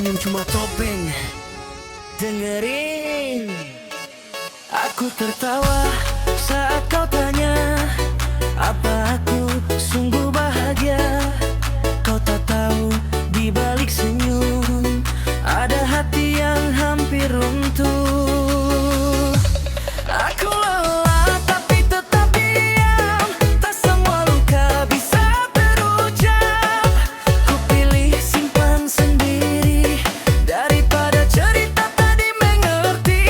senyum cuma topeng. Dengerin, aku tertawa saat kau tanya apa aku sungguh bahagia. Kau tak tahu di balik senyum ada hati yang hampir runtuh. Aku lelah tapi tetap diam, tak semua luka bisa terucap. Ku pilih simpan sendiri daripada cerita tak dimengerti.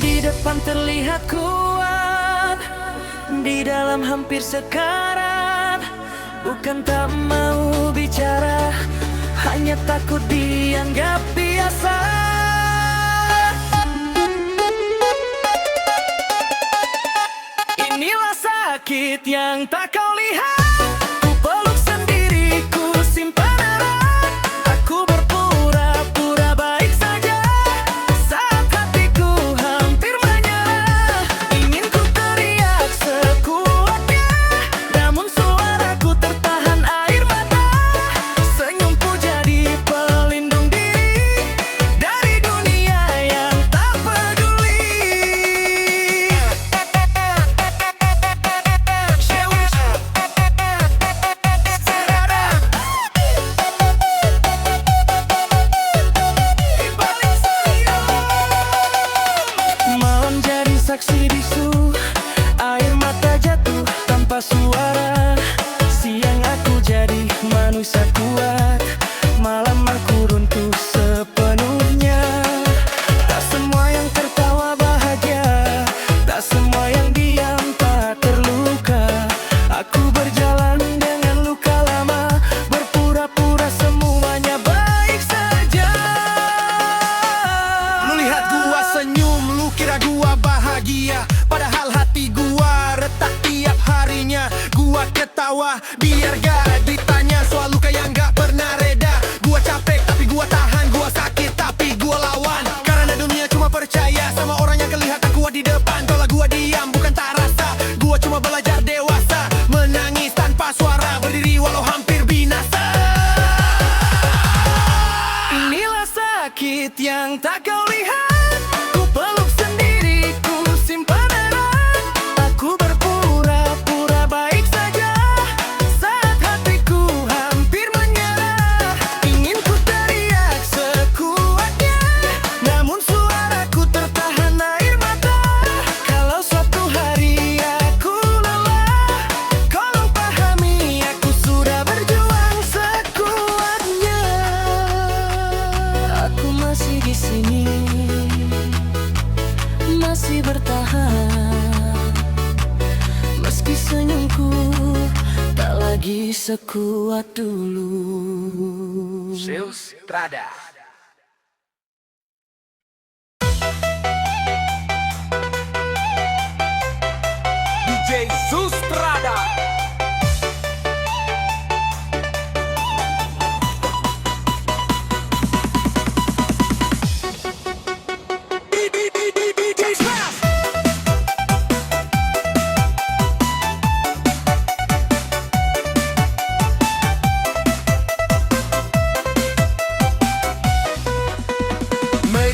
Di depan terlihat kuat, di dalam hampir sekarat. Bukan tak mau bicara, hanya takut dianggap biasa. Inilah sakit yang tak kau lihat. Ku peluk sendiri, ku simpan erat. Aku berpura-pura baik saja saat hatiku hampir menyerah. Ingin ku teriak sekuatnya, namun suaraku tertahan air mata. Senyumku jadi pelindung diri dari dunia yang tak peduli. Malam jadi saksi bisu, air mata jatuh tanpa suara. Siang aku jadi manusia kuat, malam aku runtuh sepenuhnya. Tak semua yang tertawa bahagia, tak semua yang diam tak terluka. Aku berjalan dengan luka lama, berpura-pura semuanya baik saja. Lu lihat gua senyum, lu kira gua bahagia, padahal hati gua retak tiap harinya. Gua ketawa biar gak ditanya soal luka yang gak pernah reda. Gua capek tapi gua tahan, gua sakit tapi gua lawan. Karena dunia cuma percaya sama orang yang kelihatan kuat di depan. Kalau gua diam bukan tak rasa, gua cuma belajar dewasa, menangis tanpa suara, berdiri walau hampir binasa. Inilah sakit yang tak kau lihat. Ku peluk sendiri, ku simpan erat. Aku berpura-pura baik saja saat hatiku hampir menyerah. Ingin ku teriak sekuatnya, namun suaraku tertahan air mata. Kalau suatu hari aku lelah, tolong pahami aku sudah berjuang sekuatnya. Aku masih di sini, masih bertahan. Meski senyumku tak lagi sekuat dulu. Zeus Trada. DJ Zeus Trada.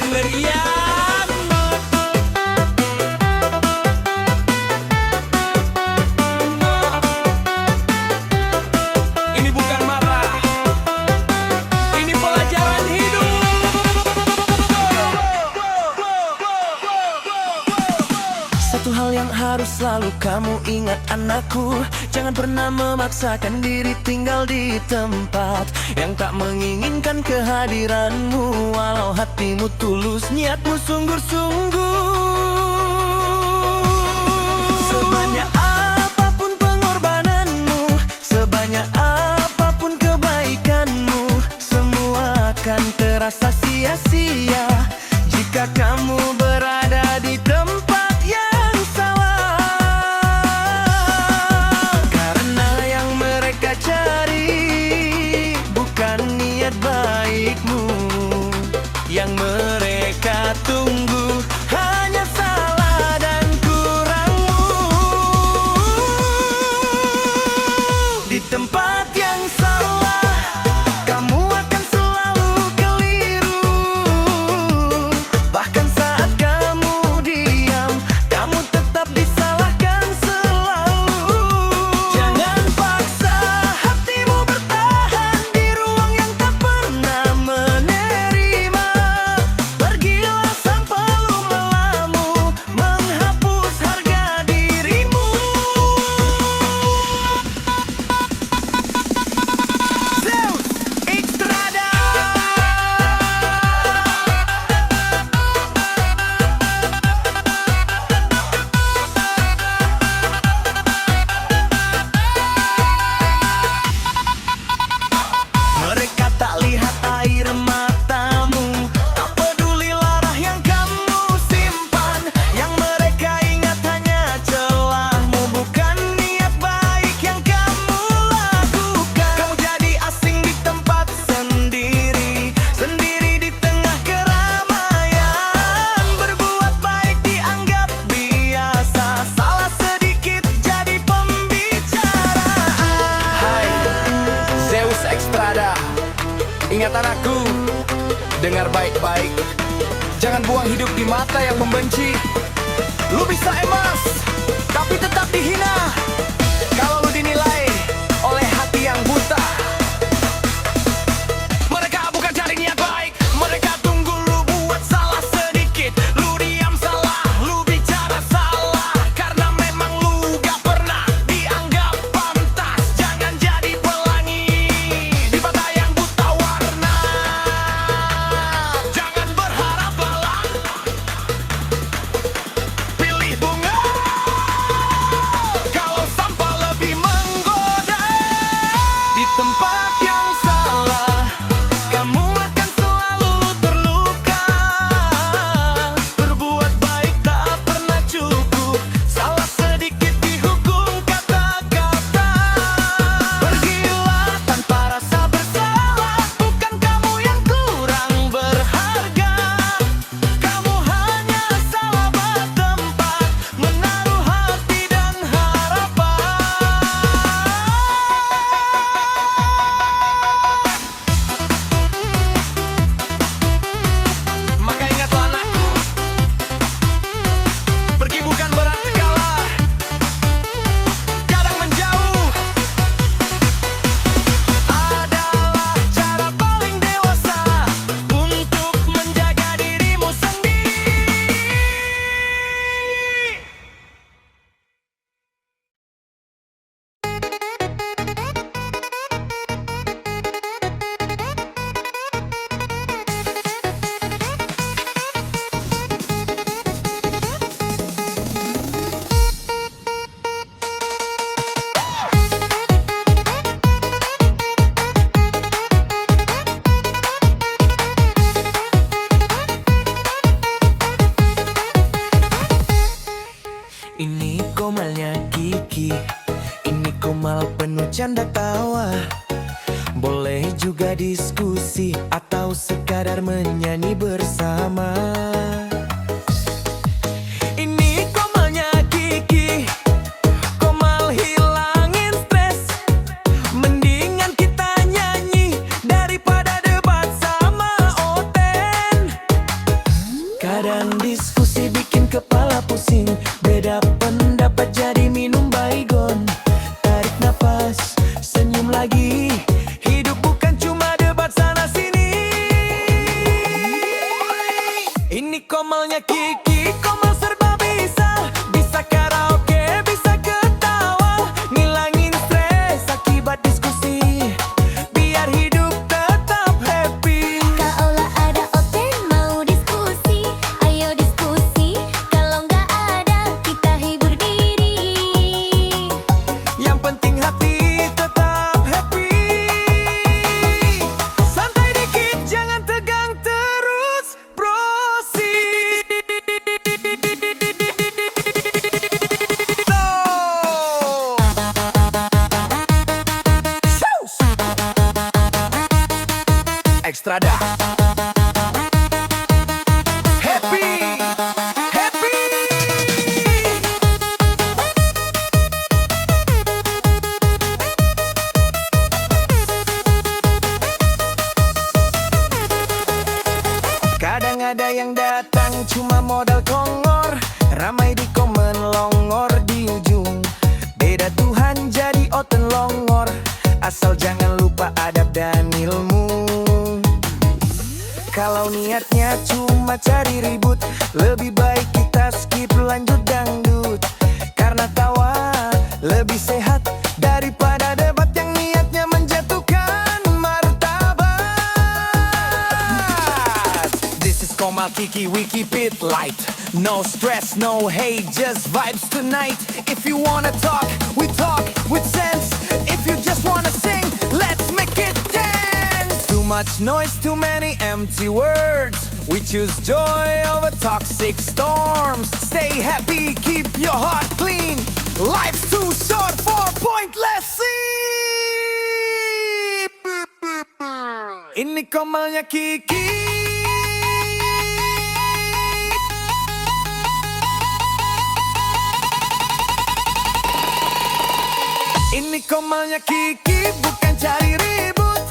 Meriam. Ini bukan marah, ini pelajaran hidup. Satu hal yang harus selalu kamu ingat anakku, jangan pernah memaksakan diri tinggal di tempat yang tak menginginkan kehadiranmu. Walau hatimu tulus, niatmu sungguh-sungguh. Sebanyak apapun pengorbananmu, sebanyak apapun kebaikanmu, semua akan terasa sia-sia jika kamu berada di tempat yang salah. Karena yang mereka cari bukan niat baikmu, yang mereka tunggu hanya salah dan kurangmu. Di tempat yang salah Extrada. Ingat anakku, dengar baik-baik. Jangan buang hidup di mata yang membenci. Lu bisa emas, tapi tetap dihina kalau lu dinilai oleh hati yang buta. Mereka bukan cari niat baik, mereka tunggu lu buat salah sedikit. Lu diam salah, lu bicara salah, karena memang lu gak pernah dianggap pantas. Jangan jadi pelangi di mata yang buta warna. Jangan berharap lalang, pilih bunga kalau sampah lebih menggoda. Di tempat yang salah, kamu akan selalu terluka. Berbuat baik tak pernah cukup, salah sedikit dihukum kata-kata. Pergilah tanpa rasa bersalah, bukan kamu yang kurang berharga. Kamu hanya salah bertempat, menaruh hati dan harapan. Maka ingatlah anakku, pergi bukan berarti kalah, kadang menjauh adalah cara paling dewasa untuk menjaga dirimu sendiri. Ini komalnya Kiki, ini komal penuh canda tawa. Boleh juga diskusi atau sekadar menyanyi bersama. Ini komalnya Kiki, komal hilangin stres. Mendingan kita nyanyi daripada debat sama Oten. Kadang diskusi bikin kepala pusing, beda pendapat jadi minum baygon. Tarik nafas, senyum lagi. Hidup bukan cuma debat sana sini. Ini komalnya Kiki, komal serba bisa. Bisa karaoke, bisa ketawa. Ngilangin stres akibat diskusi, biar hidup tetap happy. Kaulah ada Oten mau diskusi, ayo diskusi. Kalau nggak ada, kita hibur diri. Yang penting hati tetap happy. Santai dikit, jangan tegang terus. Proceed. Extrada. Happy, happy. Kadang ada yang datang cuma modal kongor, ramai di komen longor di ujung. Beda Tuhan jadi Oten longor, asal jangan lupa adab dan ilmu. Kalau niatnya cuma cari ribut, lebih baik kita skip lanjut dangdut. Karena tawa lebih sehat daripada debat yang niatnya menjatuhkan martabat. This is Komal Kiki, we keep it light. No stress, no hate, just vibes tonight. If you wanna talk, we talk with sense. If you just wanna sing, let's make it dance. Too much noise, too many empty words. We choose joy over toxic storms. Stay happy, keep your heart clean. Life's too short for pointless sleep. Ini komalnya Kiki. Ini komalnya Kiki, bukan cari ribut.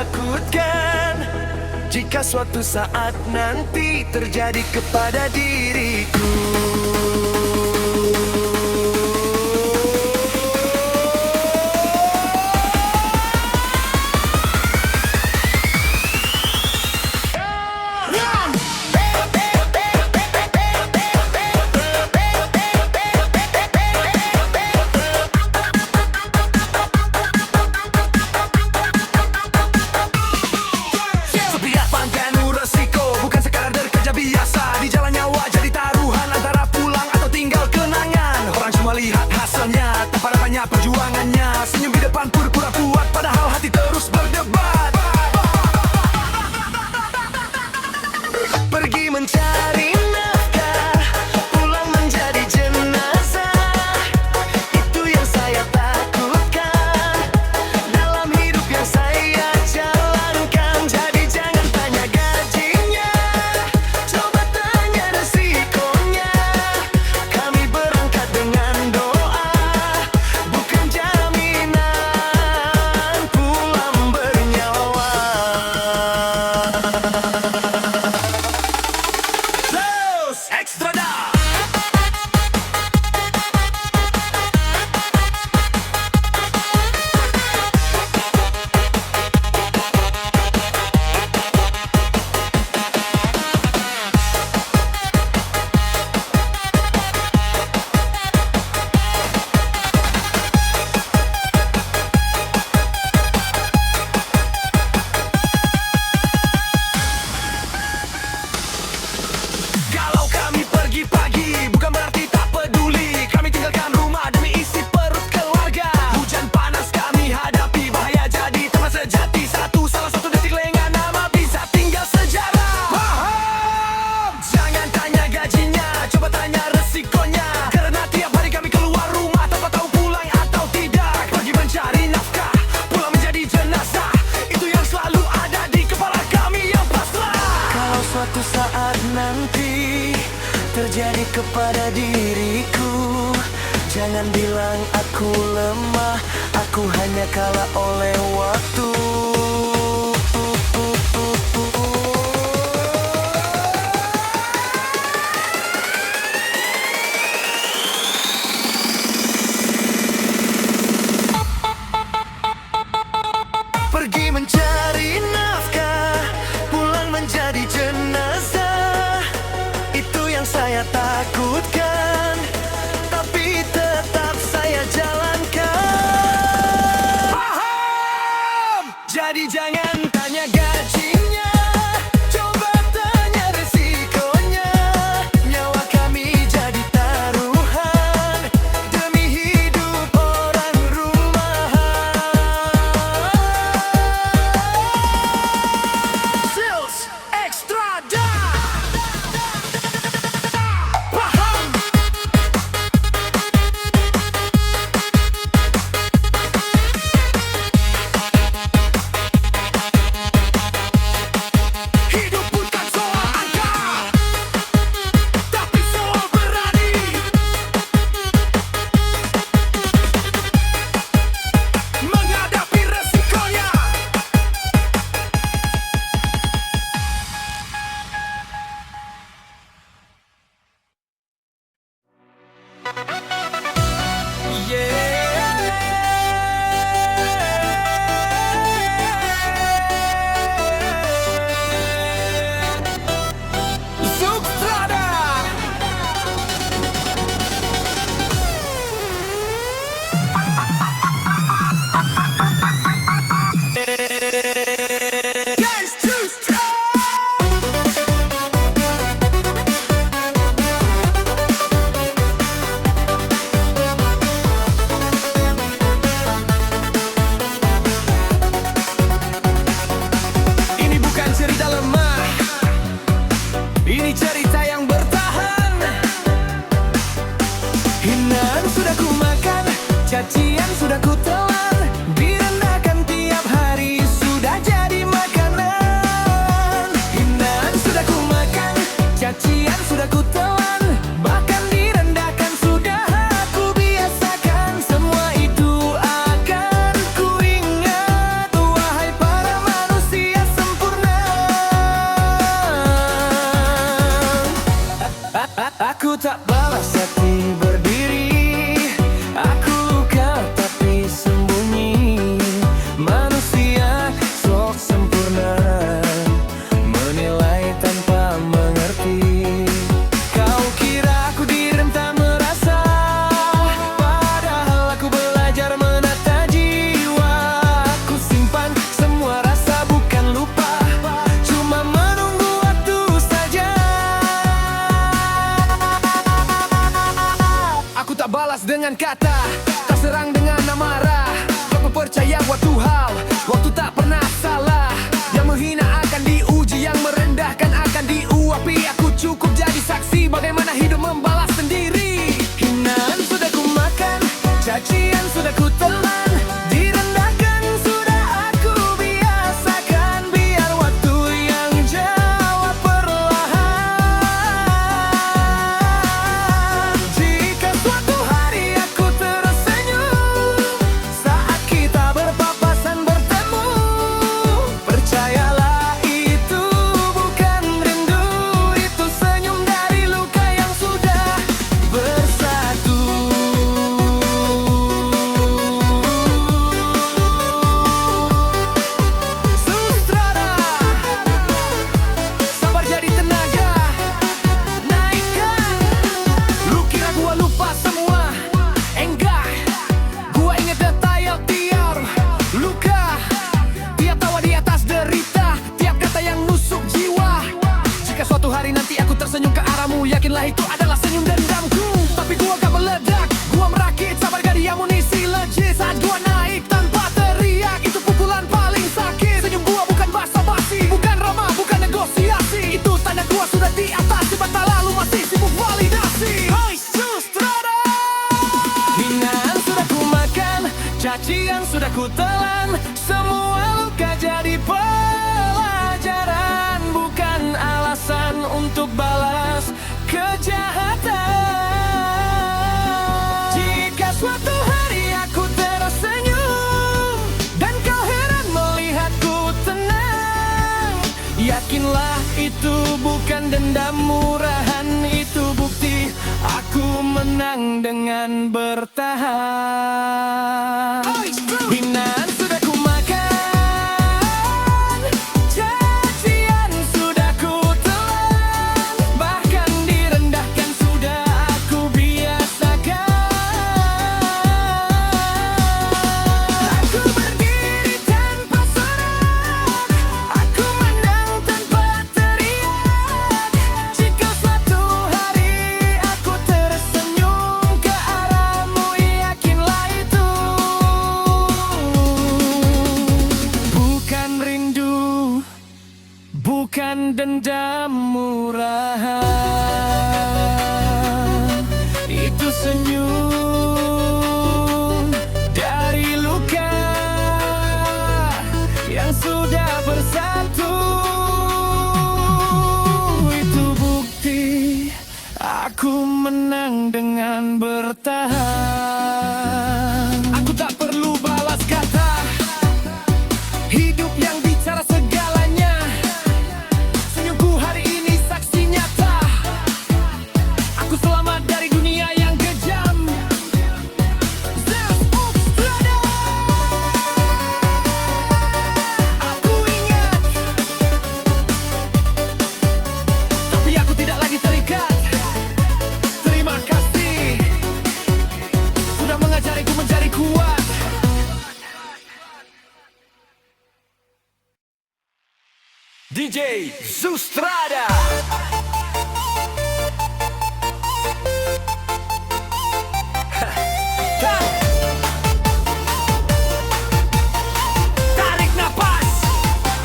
takutkan jika suatu saat nanti terjadi kepada diriku. Setiap penuh resiko, bukan sekadar kerja biasa. Di jalan nyawa jadi taruhan antara pulang atau tinggal kenangan. Orang cuma lihat hasilnya, tanpa banyak perjuangannya. Senyum di depan pura-pura kuat, padahal hati terus berdebat. Pergi mencari nafkah, pulang menjadi jenazah. Itu yang saya takutkan dalam hidup yang saya jalankan. Jadi jangan tanya gajinya, coba tanya resikonya. Kami berangkat dengan doa, bukan jaminan pulang bernyawa. Los Extra Da. Kalau kami pergi pagi, bukan berarti tak peduli. Kami tinggalkan rumah demi isi perut keluarga. Hujan panas kami hadapi, bahaya jadi teman sejati. Salah satu detik lengah nama bisa tinggal sejarah. Paham? Jangan tanya gajinya, coba tanya resikonya. Karena tiap hari kami keluar rumah tanpa tahu pulang atau tidak. Pergi mencari nafkah, pulang menjadi jenazah. Itu yang selalu ada di kepala kami yang pasrah. Kalau suatu saat nanti terjadi kepada diriku, jangan bilang aku lemah, aku hanya kalah oleh waktu. Pergi mencari nafkah, pulang menjadi jenazah. Itu yang saya takutkan, tapi tetap saya jalankan. Paham? Jadi dengan kata, tak serang dengan amarah. Kau percaya suatu hal, waktu tak pernah salah. Yang menghina akan diuji, yang merendahkan akan diuapi. Aku cukup jadi saksi bagaimana hidup membalas sendiri. Hinaan sudah ku makan, cacian sudah ku telan, direndahkan sudah aku biasakan. Biar waktu yang jawab perlahan. Jika suatu hari aku tersenyum saat kita berpapasan bertemu, percayalah itu bukan rindu, itu senyum dari luka yang sudah bersatu. Sustrada, sabar jadi tenaga, naikkan. Lu kira gua lupa semua? Enggak, gua ingat detail tiap luka, tiap tawa di atas derita, tiap kata yang nusuk jiwa. Jika suatu hari nanti aku tersenyum ke arahmu, yakinlah itu adalah senyum dendamku. Tapi gua gak meledak, gua merakit, sabar gak di amunisi legit. Saat gua naik tanpa teriak, itu pukulan paling sakit. Senyum gua bukan basa-basi, bukan ramah, bukan negosiasi. Itu tanda gua sudah di atas, di mata lalu masih sibuk validasi. Hai Sustrada, hinaan sudah ku makan, cacian sudah ku telan, semua luka jadi pelajaran, bukan alasan untuk balas kejahatan. Jika suatu hari aku tersenyum dan kau heran melihatku tenang, yakinlah itu bukan dendam murahan, itu bukti aku menang dengan bertahan. Hinaan sudah ku makan, cacian sudah ku telan, bahkan direndahkan sudah aku biasakan. Aku berdiri tanpa sorak, aku menang tanpa teriak. Jika suatu hari aku tersenyum ke arahmu, yakinlah itu bukan rindu, bukan dendam murahan, itu senyum dari luka yang sudah bersatu. Itu bukti aku menang dengan bertahan. Aku tak perlu balas kata, hidup yang bicara segalanya. Senyumku hari ini saksi nyata, aku selamat dari dunia yang kejam. Zeus Sustrada, aku ingat, tapi aku tidak lagi terikat. Terima kasih sudah mengajariku menjadi kuat. DJ Sustrada. Tarik napas,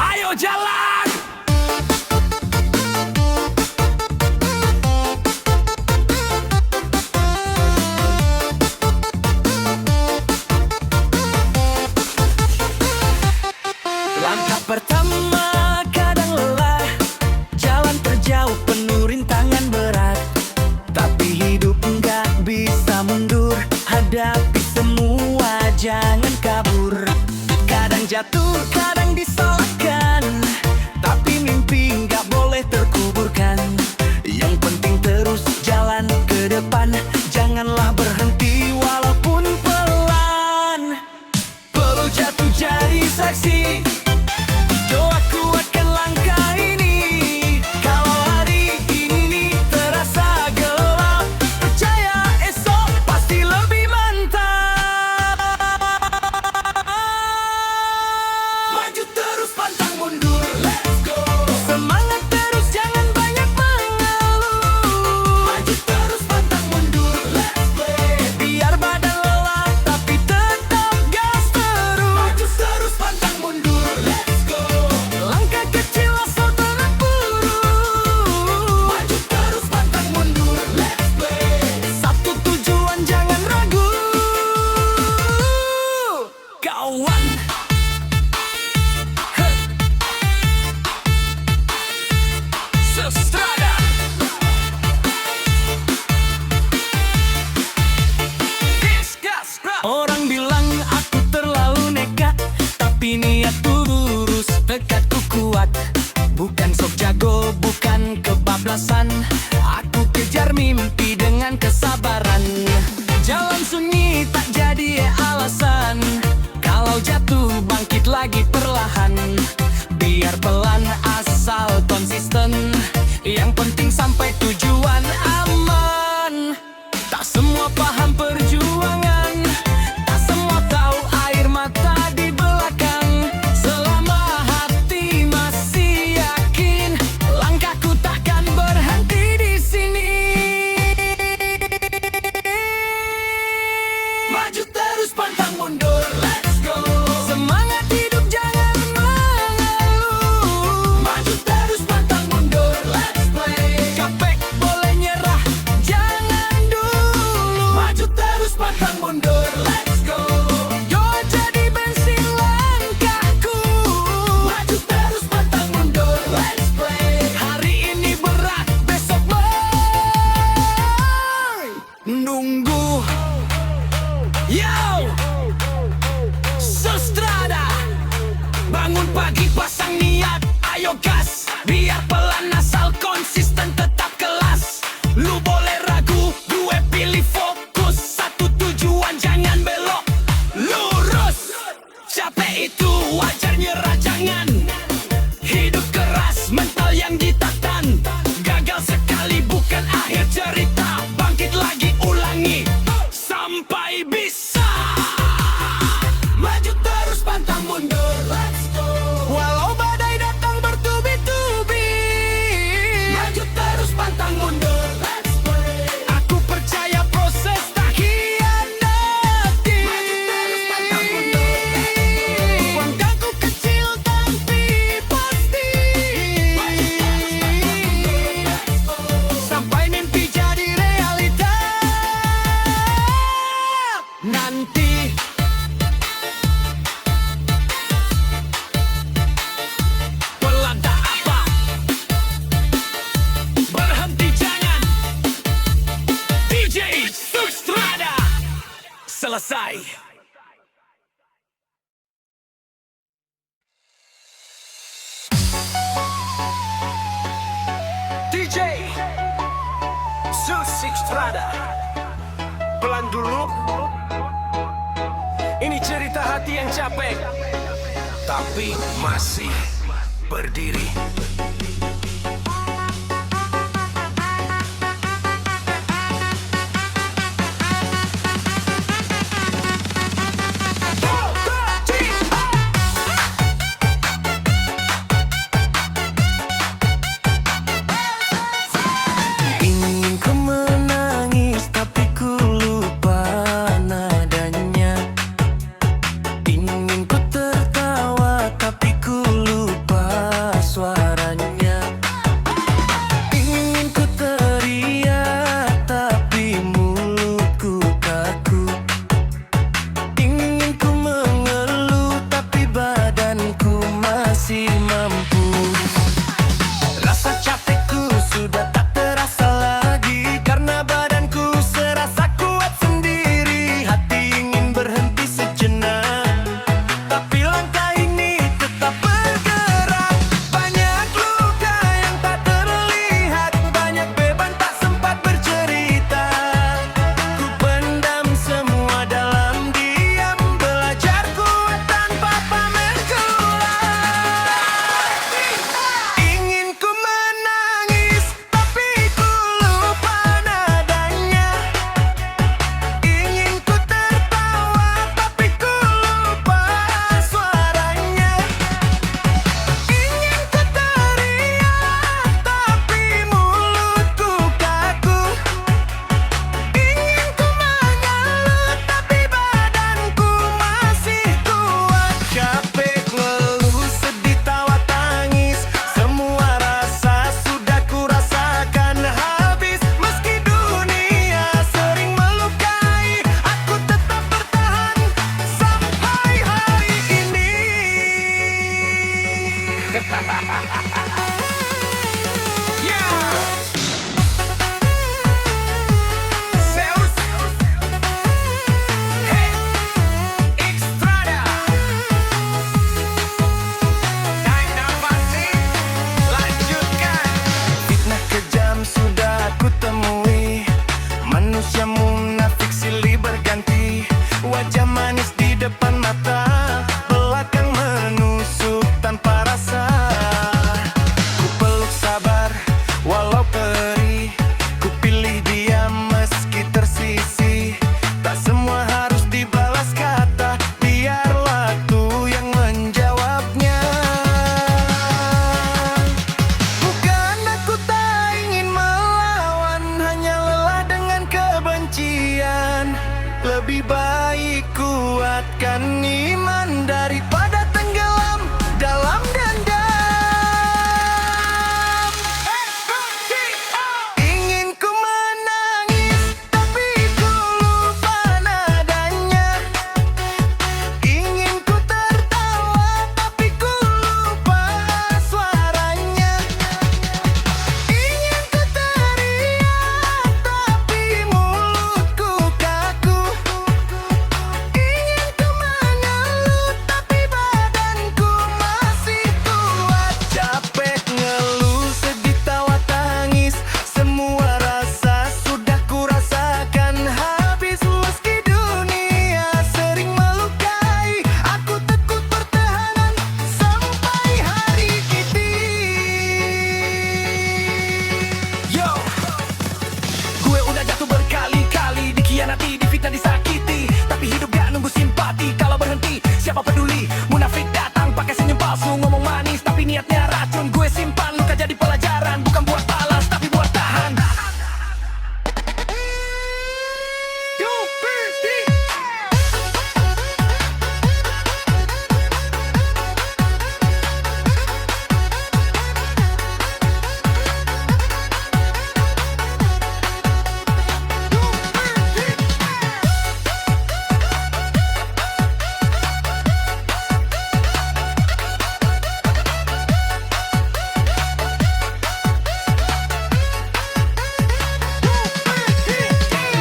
ayo jalan. Langkah pertama kadang lelah, jalan terjauh alasan. Aku kejar mimpi dengan kesabaran. Jalan sunyi tak jadi alasan. Kalau jatuh bangkit lagi perlahan. Biar pelan asal konsisten. Yang penting sampai tujuan aman. Tak semua paham perjuangan, tak semua tahu air mata di belakang. Selama hati masih yakin, langkahku takkan berhenti di sini. Maju terus pantang mundur, let's go. Semangat hidup jangan mengeluh. Maju terus pantang mundur, let's play. Capek boleh nyerah, jangan dulu. Maju terus pantang mundur, let's go. Doa jadi bensin langkahku. Maju terus pantang mundur, let's play. Hari ini berat, besok menunggu. Yo, Sustrada, bangun pagi pasang niat, ayo gas. Biar pelan asal konsisten tetap kelas. Lu boleh ragu, gue pilih fokus. Satu tujuan jangan belok, lurus. Capek itu wajar, nyerah jangan. Hidup keras, mental yang ditahan. Gagal sekali bukan akhir cerita. Bangkit lagi, ulangi sampai bisa. Maju terus pantang mundur, let's go. Walau badai datang bertubi-tubi. Maju terus pantang mundur, let's play. Aku percaya proses tak hianati. Maju terus pantang mundur, let's go. Langkahku kecil tapi pasti. Maju terus pantang mundur, let's go. Sampai mimpi jadi realita nanti. Pelan tak apa, berhenti jangan. DJ Sustrada, selesai. DJ Sustrada, pelan dulu. Ini cerita hati yang capek, tapi masih berdiri. Ingin ku menangis tapi ku lupa nadanya. Ingin ku tertawa tapi ku lupa suara kita disakiti, tapi hidup gak nunggu simpati. Kalau berhenti, siapa peduli? Munafik datang pakai senyum palsu, ngomong manis tapi niatnya racun. Gue simpan luka jadi pelajaran, bukan buat balas tapi buat tahan.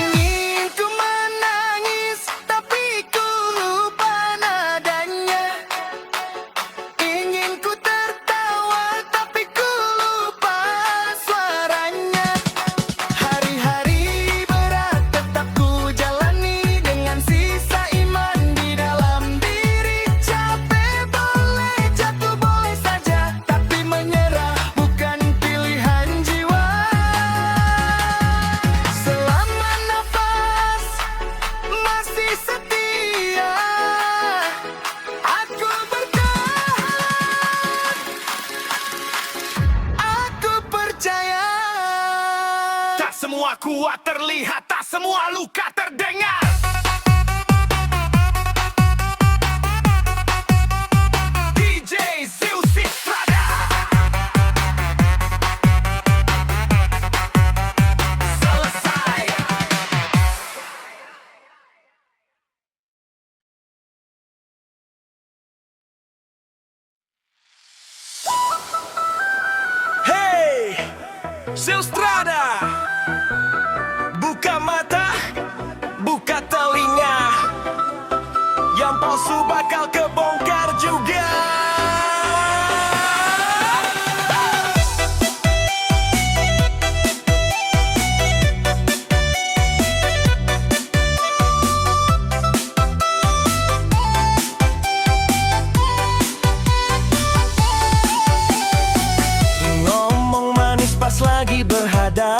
Ingin ku menangis, tapi ku lupa nadanya. Ingin ku tertawa, tapi ku lupa suaranya. Hari-hari berat tetap ku jalani dengan sisa iman di dalam diri. Capek boleh, jatuh boleh saja, tapi menyerah bukan pilihan jiwa. Selama nafas masih setia, aku bertahan, aku percaya. Tak semua kuat terlihat, tak semua luka terdengar. DJ Zeus Estrada. Selesai. Hey, Silstrada, buka mata, buka telinga, yang palsu bakal kebongkar juga. Ngomong manis pas lagi berhadapan,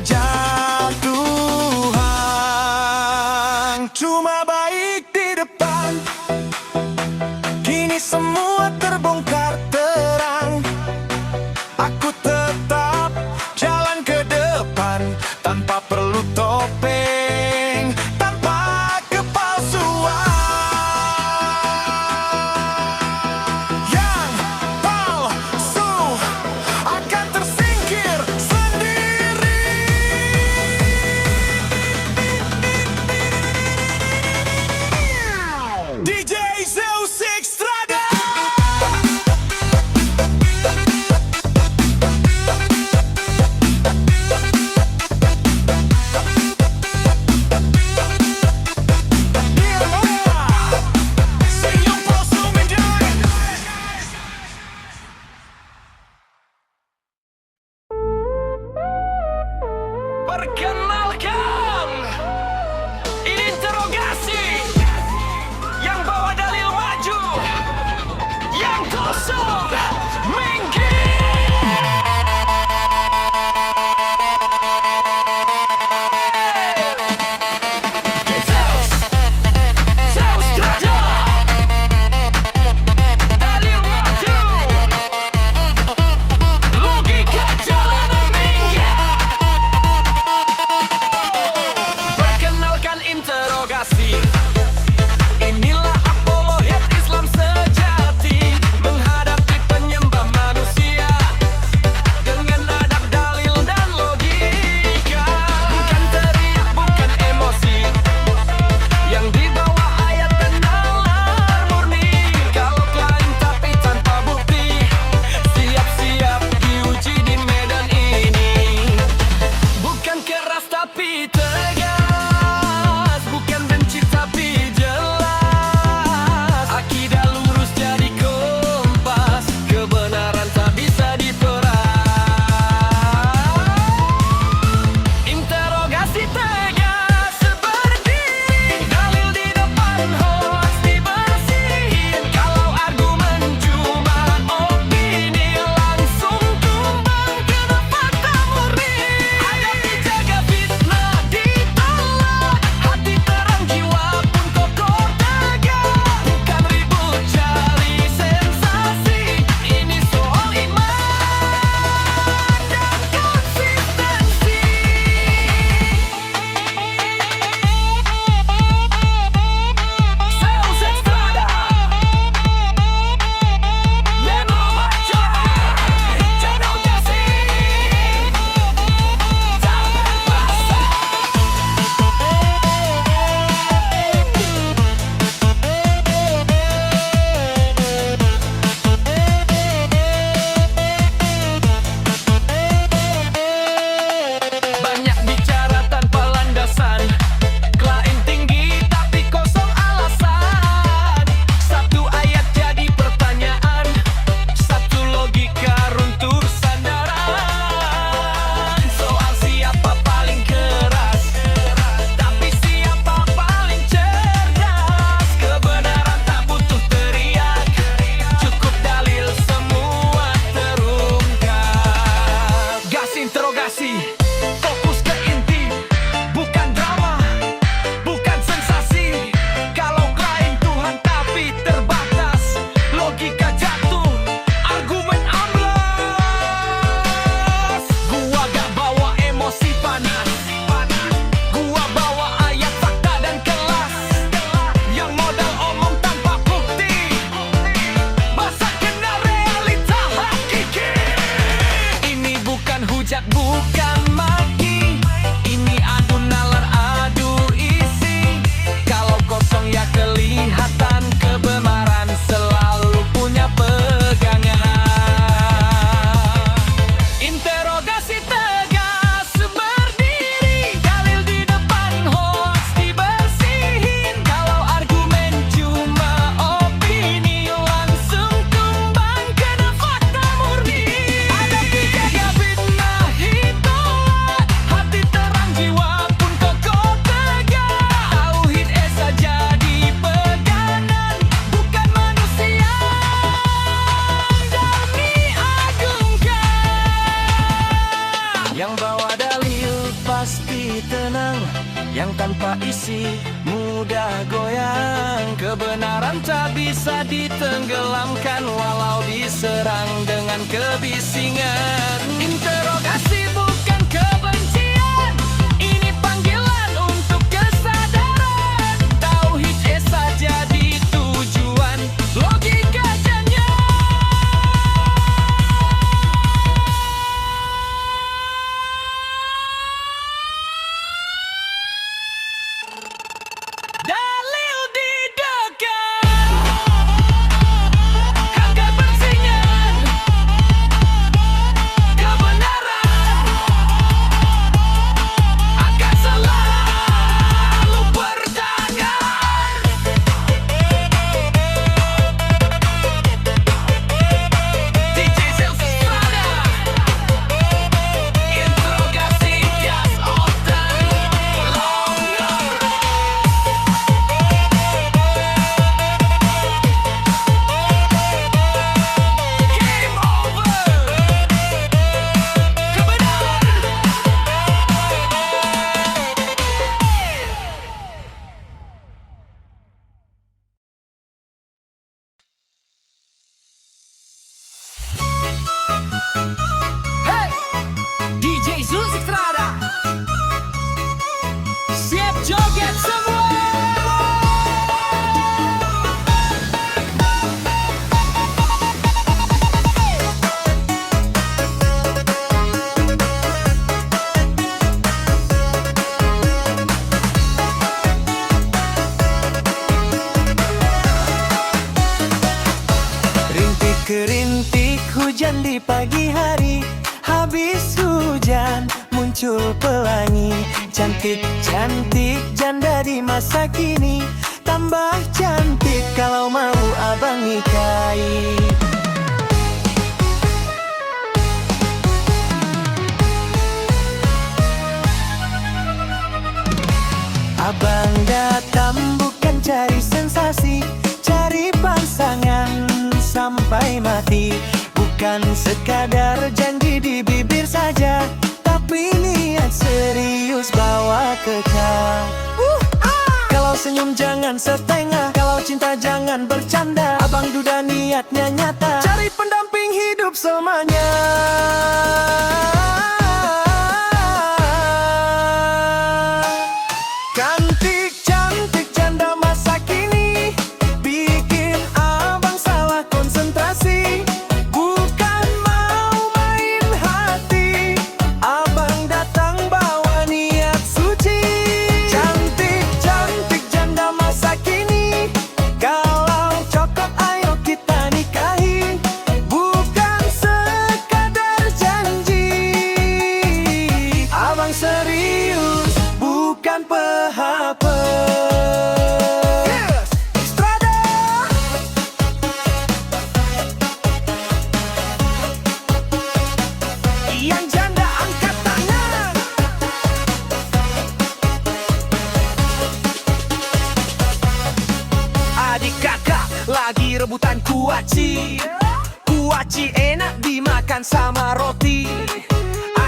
berjatuhan. Cuma baik di depan, kini semua terbongkar terang. Aku tetap jalan ke depan, tanpa perlu topeng, tanpa kepalsuan. Yang palsu akan tersingkir sendiri. DJ Zeus Extrada. Perkenalkan, ini interogasi. Yang bawa dalil maju, yang kosong minggir. Zeus, Zeus Raja. Dalil maju, logika jalanan minggir. Perkenalkan interogasi. Inilah apologet Islam sejati, menghadapi penyembah manusia dengan adab, dalil, dan logika. Bukan teriak, bukan emosi, yang dibawa ayat dan nalar murni. Kalau klaim tapi tanpa bukti, siap-siap diuji di medan ini. Bukan keras tapi tegas, bukan benci tapi jelas. Akidah lurus jadi kompas, kebenaran tak bisa diperas. Interogasi tegas seperti dalil di depan, hoax dibersihin. Kalau argumen cuma opini, langsung tumbang kena fakta murni. Ada dijaga fitnah di tenang yang tanpa isi mudah goyang. Kebenaran tak bisa ditenggelamkan walau diserang dengan kebisingan. Interogasi bukan kebencian, ini panggilan untuk kesadaran. Tauhid esa jadi tujuan, logika janya. Dalil didekat, harga bersingan, kebenaran akan selalu berdagang. DJ Selfstrada, interogasi gas otak longer. Game over. Kebenaran. Hey, DJ Selfstrada, siap joget semua. Rintik-rintik hujan di pagi hari, habis hujan muncul pelangi. Cantik-cantik janda di masa kini, tambah cantik kalau mau abang nikahi. Abang datang bukan cari sensasi, cari pasangan sampai mati. Bukan sekadar janji di bibir saja, tapi niat serius bawa kekal. Kalau senyum jangan setengah, kalau cinta jangan bercanda. Abang duda niatnya nyata, cari pendamping hidup selamanya. Cantik-cantik janda masa kini, bikin abang salah konsentrasi. Bukan mau main hati, abang datang bawa niat suci. Cantik-cantik janda masa kini, kalau cocok ayo kita nikahi. Bukan sekadar janji, abang serius bukan PHP. Strada. Yang janda angkat tangan. Adik kakak lagi rebutan kuaci. Kuaci enak dimakan sama roti.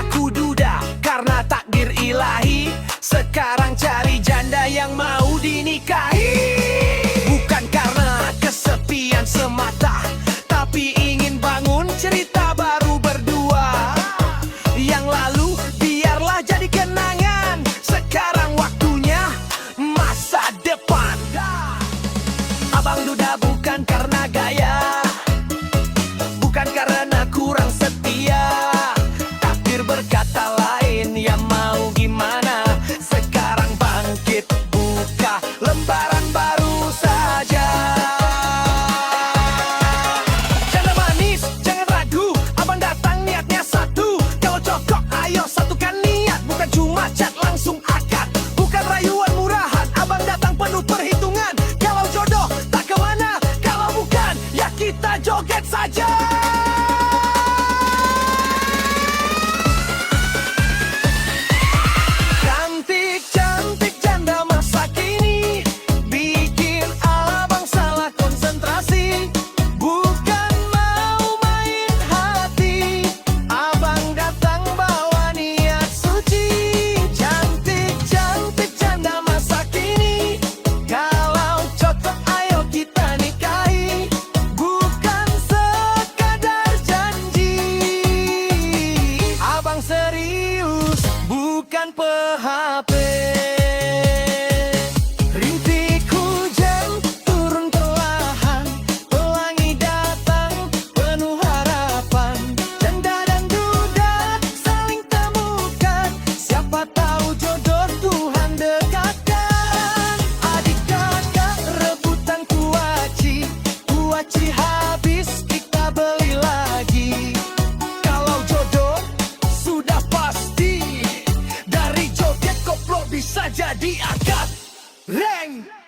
Aku duda karena takdir ilahi, sekarang cari janda yang mau dinikahi. Bukan karena kesepian semata, tapi ingin bangun cerita baru berdua. Yang lalu biarlah jadi kenangan, sekarang waktunya masa depan. Abang duda bukan karena gaya, bukan karena kurang setia. Takdir berkata lain, ya mau gimana. Sekarang bangkit buka lembaran baru saja. Janda manis jangan ragu, abang datang niatnya satu. Kalau cocok ayo satukan niat, bukan cuma cat langsung akad. Bukan rayuan murahan, abang datang penuh perhitungan. Kalau jodoh tak kemana, kalau bukan ya kita joget saja. Cantik-cantik janda masa kini, bikin abang salah konsentrasi. Bukan mau main hati, abang datang bawa niat suci. dan PHP. Rintik hujan turun perlahan, pelangi datang penuh harapan. Janda dan duda saling temukan, siapa tahu jodoh Tuhan dekatkan. Adik kakak rebutan kuaci, kuaci habis kita beli lagi. Kalau jodoh sudah pasti, dari joget koplo bisa jadi akad. Reng!